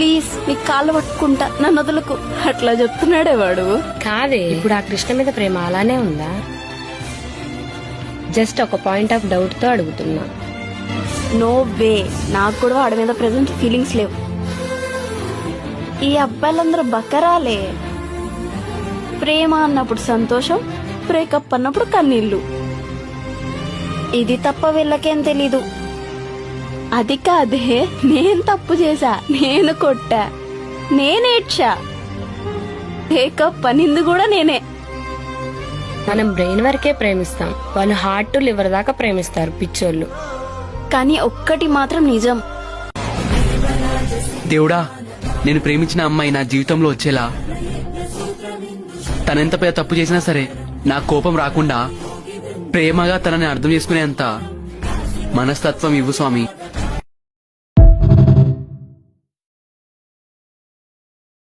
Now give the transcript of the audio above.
Please నీ కాళ్ళు పట్టుకుంటా నన్ను వదులుకు అట్లా చెప్తున్నాడే వాడు. కాదే, ఇప్పుడు ఆ కృష్ణ మీద ప్రేమ అలానే ఉందా? జస్ట్ ఒక పాయింట్ ఆఫ్ డౌట్ తో అడుగుతున్నా. నో వే, నాకు కూడా వాడి మీద ప్రెసెంట్ ఫీలింగ్స్ లేవు. ఈ అబ్బాయిలందరూ బకరాలే. ప్రేమ అన్నప్పుడు సంతోషం, బ్రేకప్ అన్నప్పుడు కన్నీళ్లు. ఇది తప్ప వీళ్ళకేం తెలీదు. అది కాదే, నేను తప్పు చేశా, నేను కొట్టా, నేనేడ్చా, బ్రేకప్ అనింది కూడా నేనే. మనం బ్రెయిన్ వరకే ప్రేమిస్తాం, వాళ్ళు హార్ట్ టు లివర్ దాకా ప్రేమిస్తారు పిచ్చోళ్ళు. కానీ ఒక్కటి మాత్రం నిజం, దేవుడా, నేను ప్రేమించిన అమ్మాయి నా జీవితంలో వచ్చేలా, తనెంత పెద్ద తప్పు చేసినా సరే నాకు కోపం రాకుండా ప్రేమగా తనని అర్థం చేసుకునేంత మనస్తత్వం ఇవ్వు స్వామి.